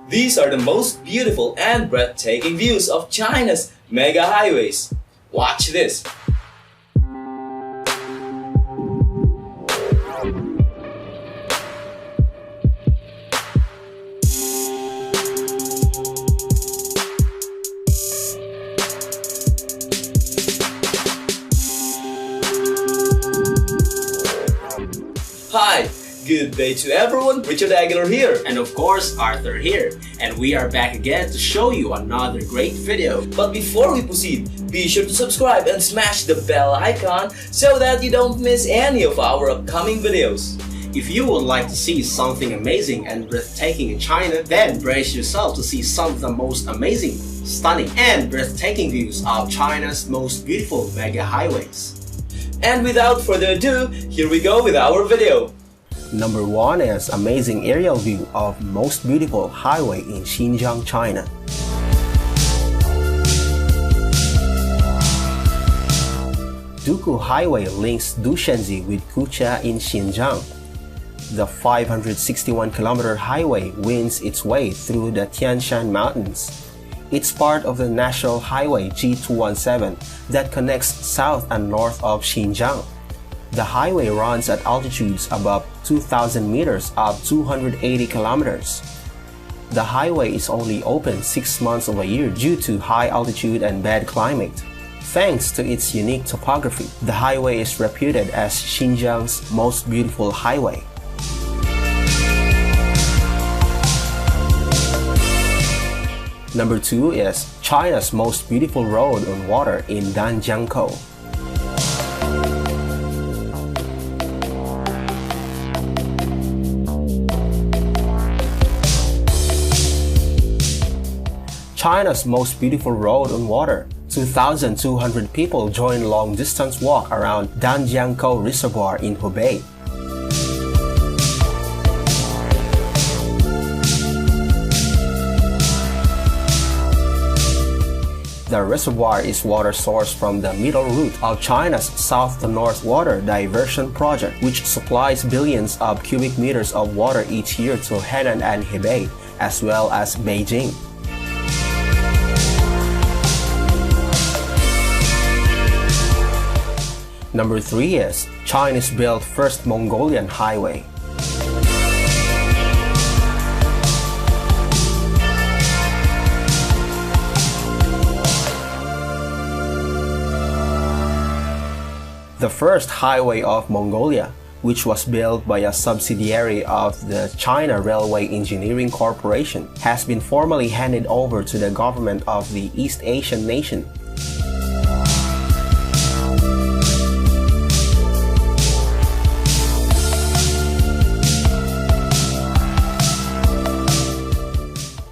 These are the most beautiful and breathtaking views of China's mega highways. Watch this! Hi, good day to everyone, Richard Aguilar here. And of course, Arthur here. And we are back again to show you another great video. But before we proceed, be sure to subscribe and smash the bell icon so that you don't miss any of our upcoming videos. If you would like to see something amazing and breathtaking in China, then brace yourself to see some of the most amazing, stunning, and breathtaking views of China's most beautiful mega highways. And without further ado, here we go with our video. Number 1 is amazing aerial view of most beautiful highway in Xinjiang, China. Duku Highway links Dushenzi with Kucha in Xinjiang. The 561-kilometer highway winds its way through the Tian Shan Mountains. It's part of the National Highway G217 that connects south and north of Xinjiang. The highway runs at altitudes above 2,000 meters up 280 kilometers. The highway is only open 6 months of a year due to high altitude and bad climate. Thanks to its unique topography, the highway is reputed as Xinjiang's most beautiful highway. Number 2 is China's most beautiful road on water in Danjiangkou. China's most beautiful road on water. 2,200 people join long-distance walk around Danjiangkou Reservoir in Hubei. The reservoir is water source from the middle route of China's south-to-north water diversion project, which supplies billions of cubic meters of water each year to Henan and Hebei, as well as Beijing. Number 3 is Chinese-built first Mongolian highway. The first highway of Mongolia, which was built by a subsidiary of the China Railway Engineering Corporation, has been formally handed over to the government of the East Asian nation.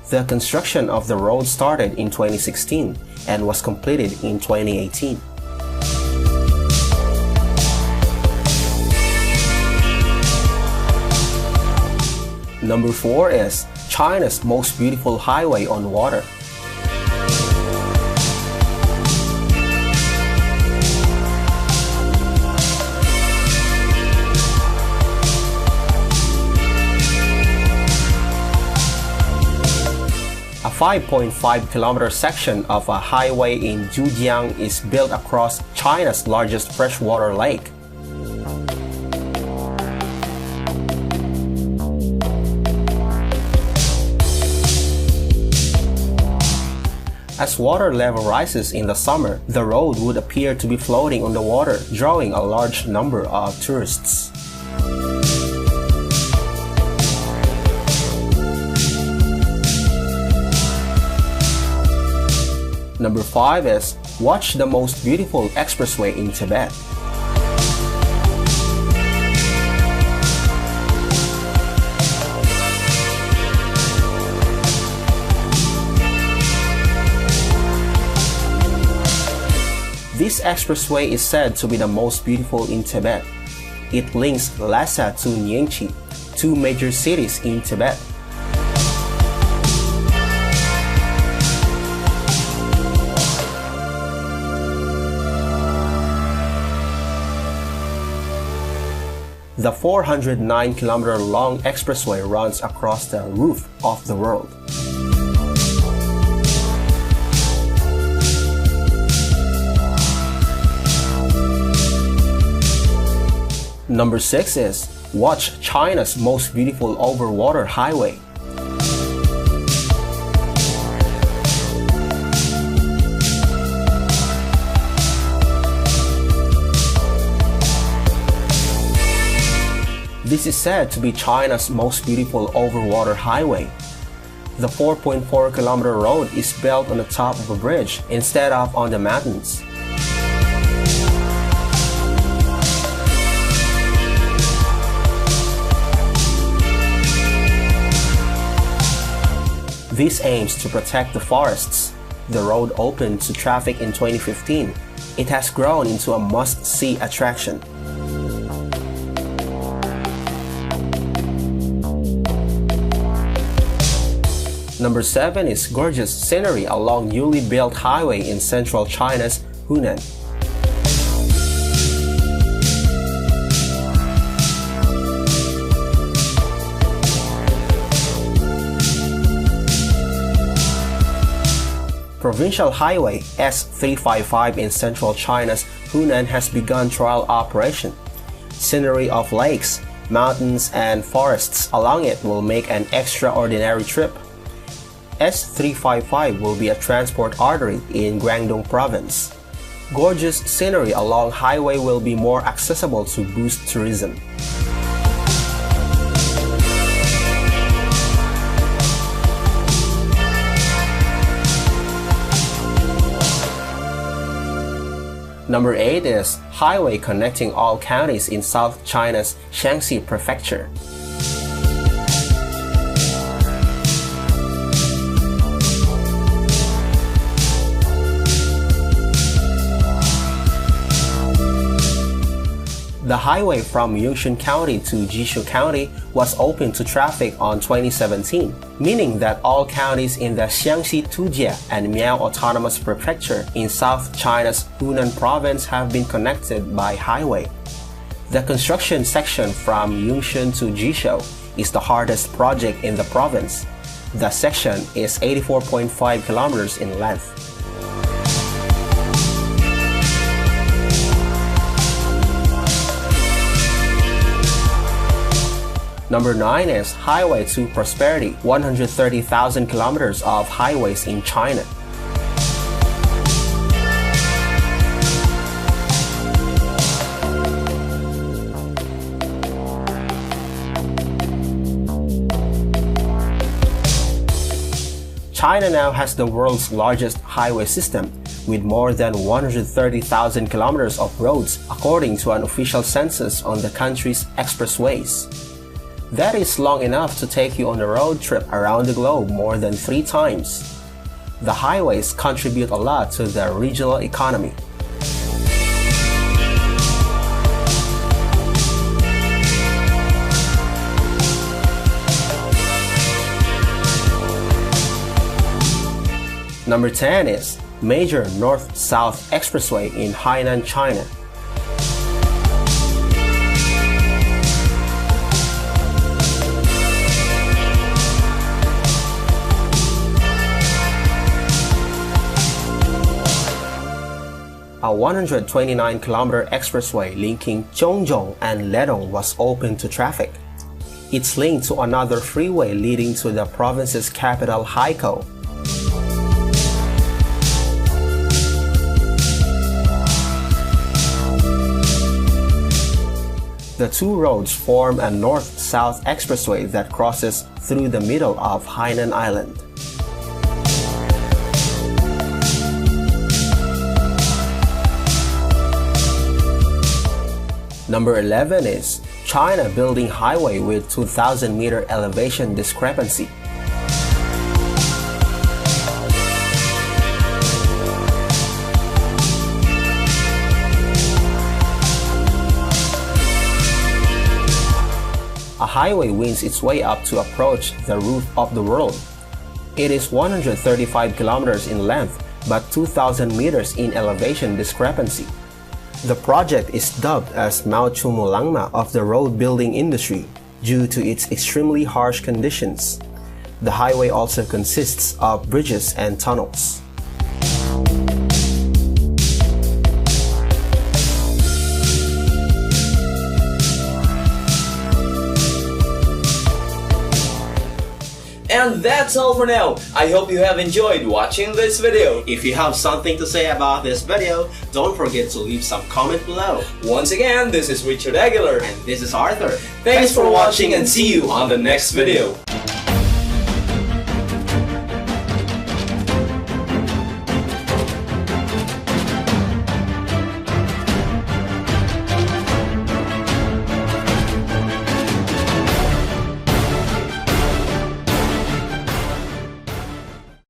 The construction of the road started in 2016 and was completed in 2018. Number 4 is China's most beautiful highway on water. A 5.5-kilometer section of a highway in Zhujiang is built across China's largest freshwater lake. As water level rises in the summer, the road would appear to be floating on the water, drawing a large number of tourists. Number 5 is watch the most beautiful expressway in Tibet. This expressway is said to be the most beautiful in Tibet. It links Lhasa to Nyingchi, two major cities in Tibet. The 409-kilometer long expressway runs across the roof of the world. Number 6 is watch China's most beautiful overwater highway. This is said to be China's most beautiful overwater highway. The 4.4-kilometer road is built on the top of a bridge instead of on the mountains. This aims to protect the forests. The road opened to traffic in 2015. It has grown into a must-see attraction. Number 7 is gorgeous scenery along newly built highway in central China's Hunan. Provincial Highway S355 in central China's Hunan has begun trial operation. Scenery of lakes, mountains, and forests along it will make an extraordinary trip. S355 will be a transport artery in Guangdong Province. Gorgeous scenery along highway will be more accessible to boost tourism. Number 8 is highway connecting all counties in South China's Shaanxi Prefecture. The highway from Yongshun County to Jishu County was open to traffic on 2017, meaning that all counties in the Shaanxi Tujie and Miao Autonomous Prefecture in South China's Hunan Province have been connected by highway. The construction section from Yongshun to Jishu is the hardest project in the province. The section is 84.5 kilometers in length. Number 9 is Highway to Prosperity, 130,000 kilometers of highways in China. China now has the world's largest highway system, with more than 130,000 kilometers of roads, according to an official census on the country's expressways. That is long enough to take you on a road trip around the globe more than 3 times. The highways contribute a lot to the regional economy. Number 10 is major north-south expressway in Hainan, China. A 129-kilometer expressway linking Zhongzhou and Ledong was open to traffic. It's linked to another freeway leading to the province's capital, Haikou. The two roads form a north-south expressway that crosses through the middle of Hainan Island. Number 11 is China building highway with 2,000-meter elevation discrepancy. A highway wins its way up to approach the roof of the world. It is 135 kilometers in length but 2,000 meters in elevation discrepancy. The project is dubbed as Mao Chumulangma of the road building industry due to its extremely harsh conditions. The highway also consists of bridges and tunnels. And that's all for now. I hope you have enjoyed watching this video. If you have something to say about this video, don't forget to leave some comment below. Once again, this is Richard Aguilar. And this is Arthur. Thanks for watching and see you on the next video.